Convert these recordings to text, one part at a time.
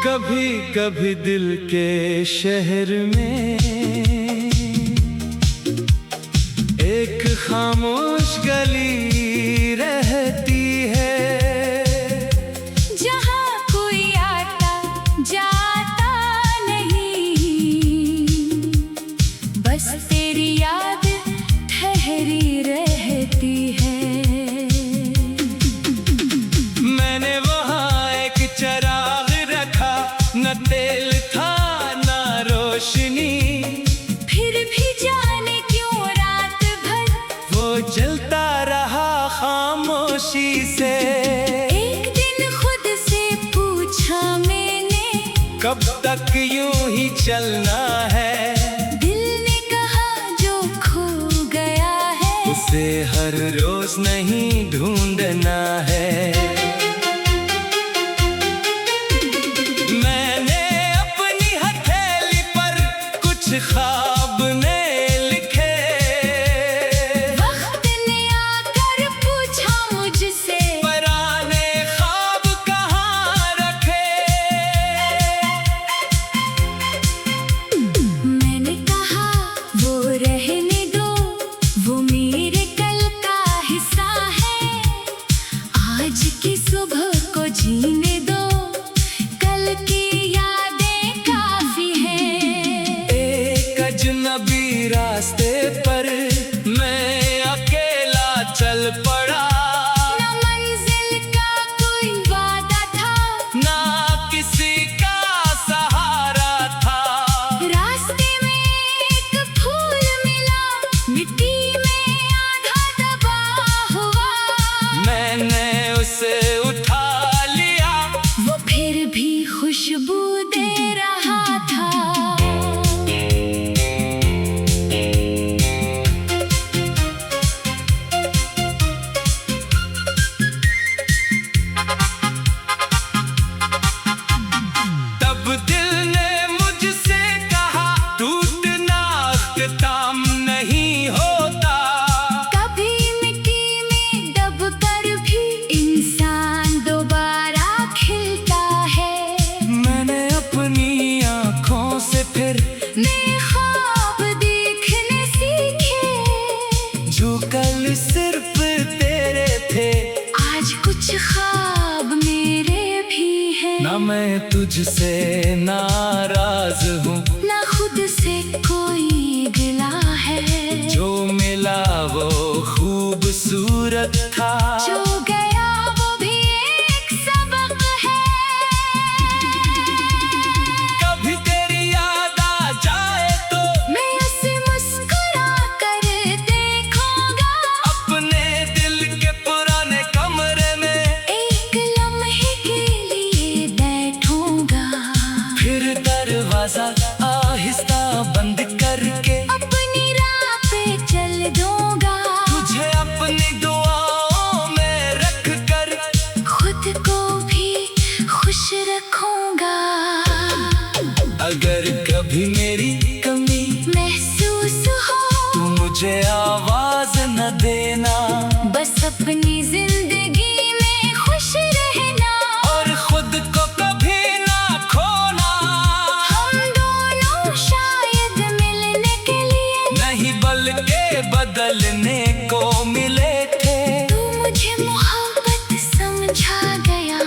कभी कभी दिल के शहर में एक खामोश गली रहती है, जहाँ कोई आता जाता नहीं, बस तेरी याद ठहरी रहती है। मैंने वहाँ एक चराग रखा, न तेल था न रोशनी, फिर भी जाने क्यों रात भर वो जलता रहा खामोशी से। एक दिन खुद से पूछा मैंने, कब तक यूं ही चलना है? दिल ने कहा जो खो गया है उसे हर रोज नहीं ढूंढना है। मैंने अपनी हथेली पर कुछ ख्वाब ने लिखे, वक्त ने आकर पूछा मुझसे, पुराने ख्वाब कहाँ रखे? मैंने कहा वो रहने दो, वो मेरे कल का हिस्सा है। आज की सुबह को जीने दो, कल की यादें काफी हैं। एक अजनबी रास्ते पर मैं अकेला चल पड़ा, न मंजिल का कोई वादा था, ना किसी का सहारा था। रास्ते में एक फूल मिला, मिट्टी में आधा दबा हुआ। मैंने उसे उठा लिया, वो फिर भी खुशबू दे रहा था। तब दिल ने मुझसे कहा, टूटना अख्ताम नहीं होता। कभी मिट्टी में दब कर भी इंसान दोबारा खिलता है। मैंने अपनी आँखों से फिर नए ख्वाब देखने सीखे, जो कल सिर्फ तेरे थे। आज कुछ ख्वाब मेरे भी हैं। ना मैं तुझसे नाराज हूँ, ना खुद से कोई गिला है। जो मिला वो खूबसूरत था। जो गया वो भी एक सबक है। कभी तेरी याद आ जाए तो मैं उसे मुस्कुरा कर देखूंगा, अपने दिल के पुराने कमरे में एक लम्हे के लिए बैठूंगा। फिर दरवाजा आहिस्ता बंद करके अपनी राह पे चल दूंगा, तुझे अपनी दुआओं में रख कर खुद को भी खुश रखूंगा। अगर कभी मेरी कमी महसूस हो तू मुझे आवाज न देना, बस अपनी जिंदगी में खुश रहना। और खुद को कभी ना खोना। हम दोनों शायद मिलने के लिए नहीं बल्कि बदलने को मिले थे। तू मुझे मोहब्बत समझा गया,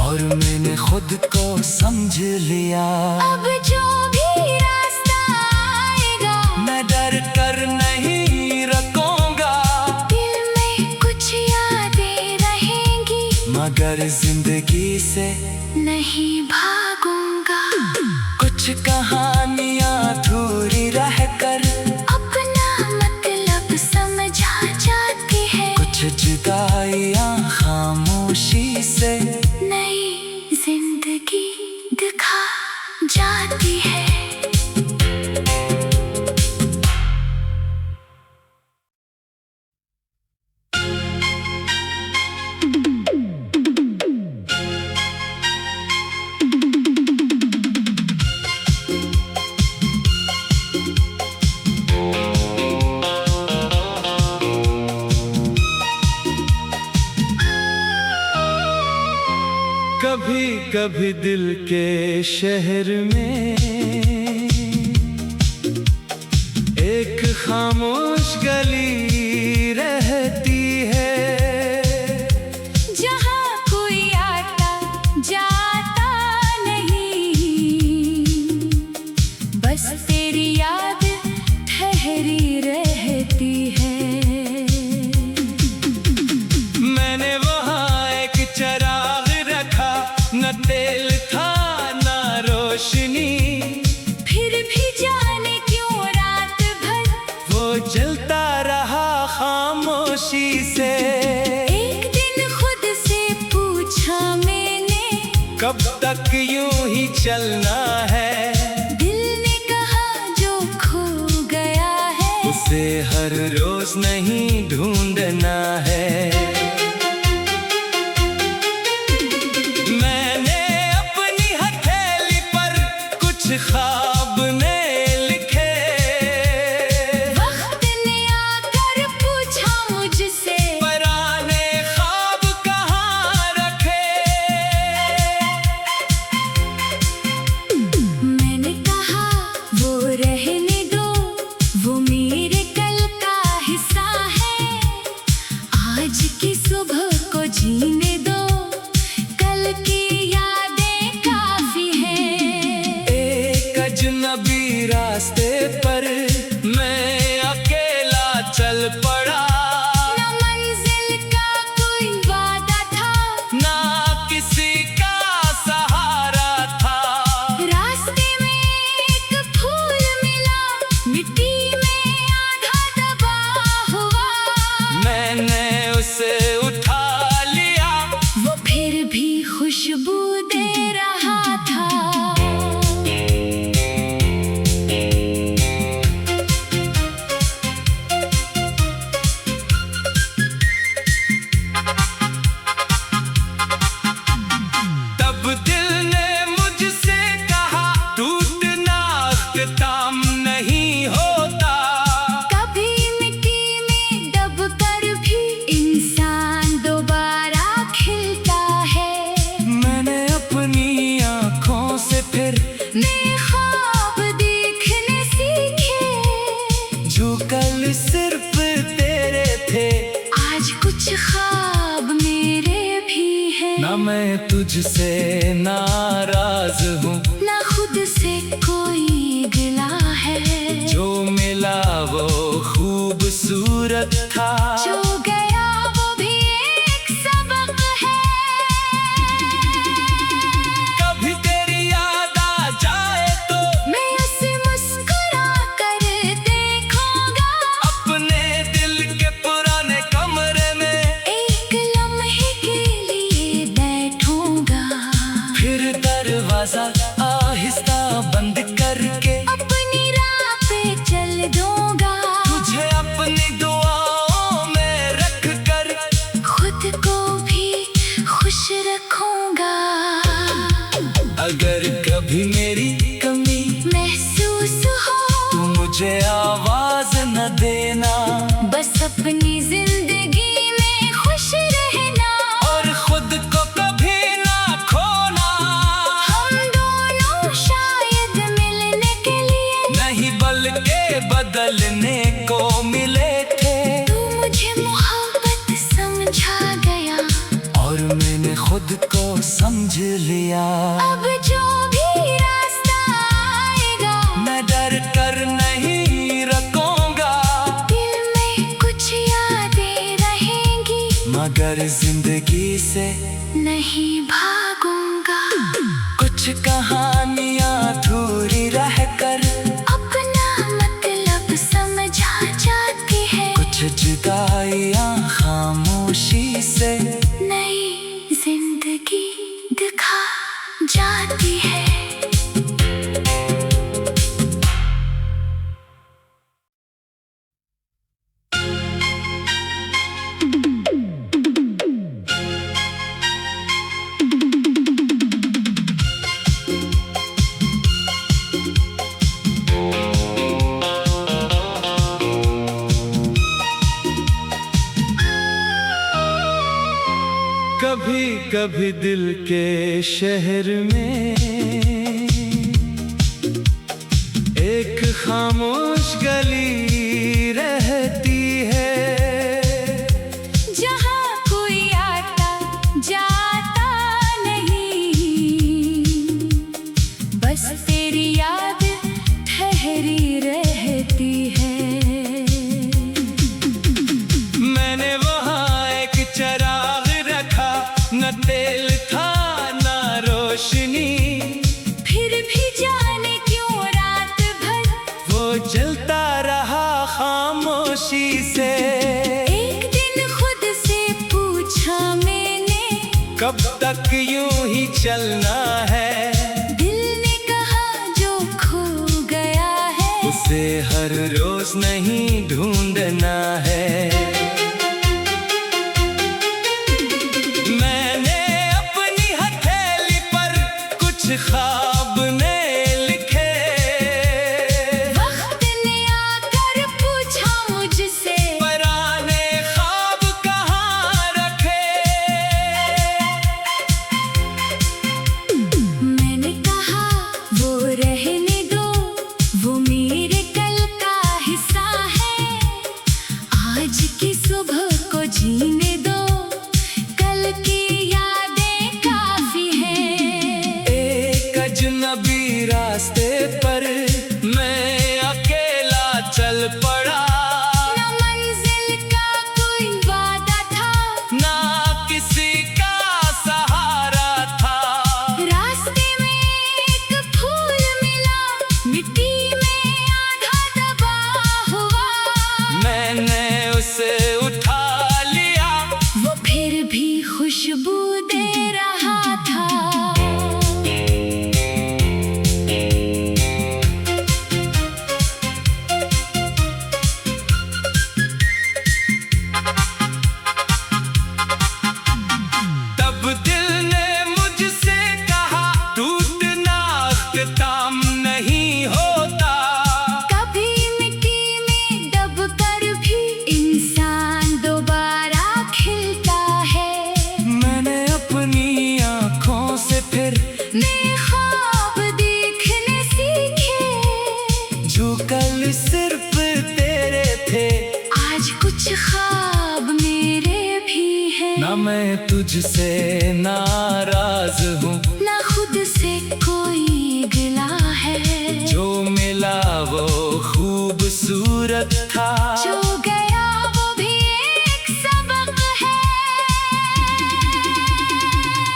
और मैंने खुद को समझ लिया। अब जो भी रास्ता आएगा मैं डर कर नहीं रुकूंगा, दिल में कुछ यादें रहेंगी, मगर जिंदगी से नहीं भागूंगा। कुछ कहानियां अधूरी रहकर अपना मतलब समझा जाती है, कुछ जुदाइयां खामोशी से नई जिंदगी दिखा जाती है। कभी कभी दिल के शहर में एक खामोश गली रहती है, जहाँ कोई आता जाता नहीं, बस तेरी याद ठहरी रहती है। मैंने वहाँ एक चिराग रखा, न तेल था न रोशनी, फिर भी जाने क्यों रात भर वो जलता रहा खामोशी से। एक दिन खुद से पूछा मैंने, कब तक यूं ही चलना है? दिल ने कहा जो खो गया है उसे हर रोज नहीं ढूंढना है। मैंने अपनी हथेली पर कुछ ख्वाब ने लिखे, वक्त ने आकर पूछा मुझसे, पुराने ख्वाब कहाँ रखे? मैंने कहा वो रहने दो, वो मेरे कल का हिस्सा है। आज की सुबह को जीने दो, कल की यादें काफी हैं। एक अजनबी रास्ते पर मैं अकेला चल पड़ा, ना मंजिल का कोई वादा था, ना किसी का सहारा था। रास्ते में एक फूल मिला, मिट्टी में आधा दबा हुआ। मैंने उसे उठा लिया, वो फिर भी खुशबू दे रहा था। तब दिल ने मुझसे कहा, टूटना अख्ताम नहीं होता। कभी मिट्टी में दबकर भी इंसान दोबारा खिलता है। मैंने अपनी आँखों से फिर नए ख्वाब देखने सीखे, जो कल सिर्फ तेरे थे। आज कुछ ख्वाब मेरे भी हैं। ना मैं तुझसे नाराज हूँ, ना खुद से कोई गिला है, जो मिला वो खूबसूरत था। जो गया वो भी एक सबक है। कभी तेरी याद आ जाए तो मैं उसे मुस्कुरा कर देखूंगा, अपने दिल के पुराने कमरे में एक लम्हे के लिए बैठूंगा, फिर दरवाजा आहिस्ता बंद करके अपनी राह पे चल दूंगा। तुझे अपनी दुआओं में रख कर खुद को भी खुश रखूंगा। अगर कभी मेरी कमी महसूस हो तो मुझे आवाज न देना, बस अपनी जिंदगी में खुश रहना, और खुद को कभी ना खोना। हम दोनों शायद मिलने के लिए नहीं बल्कि बदलने को मिले थे। तू मुझे मोहब्बत समझा गया, और मैंने खुद को समझ लिया। अब जो भी रास्ता आएगा मैं डर कर नहीं रुकूंगा, दिल में कुछ यादें रहेंगी, मगर जिंदगी से नहीं भागूंगा। कुछ कहानियां अधूरी रहकर अपना मतलब समझा जाती है, कुछ जुदाइयां खामोशी से नई जिंदगी दिखा जाती है। कभी कभी दिल के शहर में एक खामोश गली रहती है, जहाँ कोई आता जाता नहीं, बस तेरी याद ठहरी रहती है। मैंने वहाँ एक चराग रखा, न तेल था न रोशनी, फिर भी जाने क्यों रात भर वो जलता रहा खामोशी से। एक दिन खुद से पूछा मैंने, कब तक यूं ही चलना है? दिल ने कहा जो खो गया है उसे हर रोज नहीं ढूंढना है। मैंने अपनी हथेली पर कुछ ख्वाब ने लिखे, वक्त ने आकर पूछा मुझसे, पुराने ख्वाब कहाँ रखे? मैंने कहा वो रहने दो, वो मेरे कल का हिस्सा है। आज की सुबह को जीने दो, कल की यादें काफी हैं। एक अजनबी रास्ते पर मैं अकेला चल पड़ा, ना मंजिल का कोई वादा था, ना किसी का सहारा था। रास्ते में एक फूल मिला, मिट्टी में आधा दबा हुआ। मैंने उसे उठा लिया, वो फिर भी खुशबू दे रहा था। तब दिल ने मुझसे कहा, टूटना अख्ताम नहीं होता। कभी मिट्टी में दबकर भी इंसान दोबारा खिलता है। मैंने अपनी आँखों से फिर नए ख्वाब देखने सीखे, जो कल सिर्फ तेरे थे। आज कुछ ख्वाब मेरे भी हैं। ना मैं तुझसे नाराज हूँ, ना खुद से कोई गिला है, जो मिला वो खूबसूरत था। जो गया वो भी एक सबक है।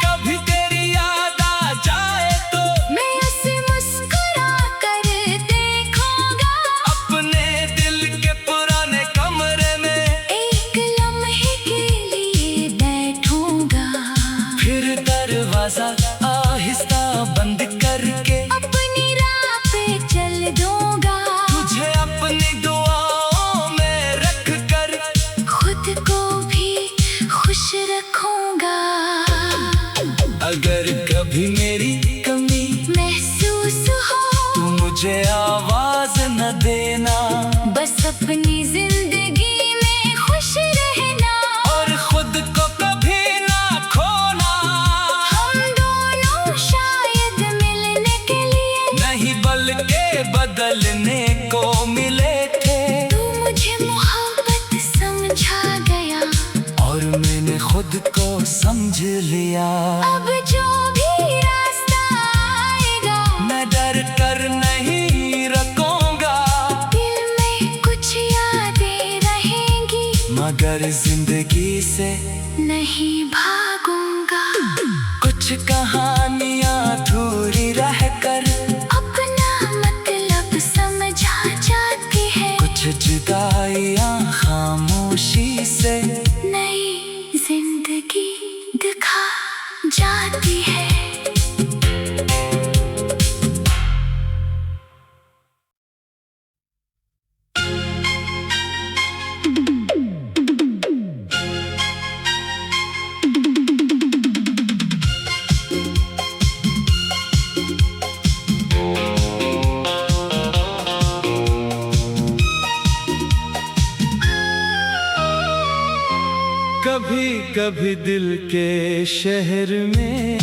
कभी तेरी याद आ जाए तो मैं उसे मुस्कुरा कर देखूंगा, अपने दिल के पुराने कमरे में एक लम्हे के लिए बैठूंगा, फिर दरवाजा आहिस्ता बंद करके अपनी राह पे चल दूंगा। तुझे अपनी दुआओं में रख कर खुद को भी खुश रखूंगा। अगर कभी मेरी कमी महसूस हो तू मुझे आवाज न देना, बस अपनी जिंदगी में खुश रहना, और खुद को कभी ना खोना। हम दोनों शायद मिलने के लिए नहीं बल्कि बदलने को मिले थे। तू मुझे मोहब्बत समझा गया, और मैंने खुद को समझ लिया। अब जो भी रास्ता आएगा मैं डर कर नहीं रुकूंगा, दिल में कुछ यादें रहेंगी, मगर जिंदगी से नहीं भागूंगा। कुछ कहानियां अधूरी रह कर अपना मतलब समझा जाती है, कुछ जुदाइयां खामोशी से नई जिंदगी दिखा जाती है। कभी कभी दिल के शहर में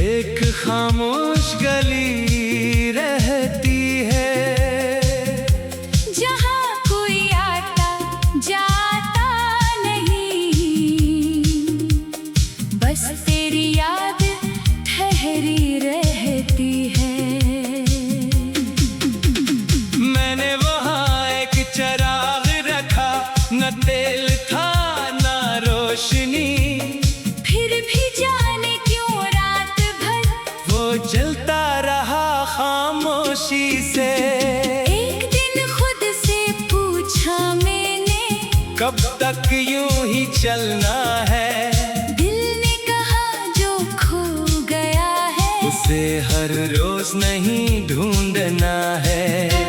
एक खामोश गली रहती है, जहाँ कोई आता जाता नहीं, बस तेरी याद ठहरी रहती है। मैंने वहाँ एक चिराग रखा, न तेल था न रोशनी, फिर भी जाने क्यों रात भर वो जलता रहा खामोशी से। एक दिन खुद से पूछा मैंने, कब तक यूं ही चलना है? दिल ने कहा जो खो गया है उसे हर रोज नहीं ढूंढना है।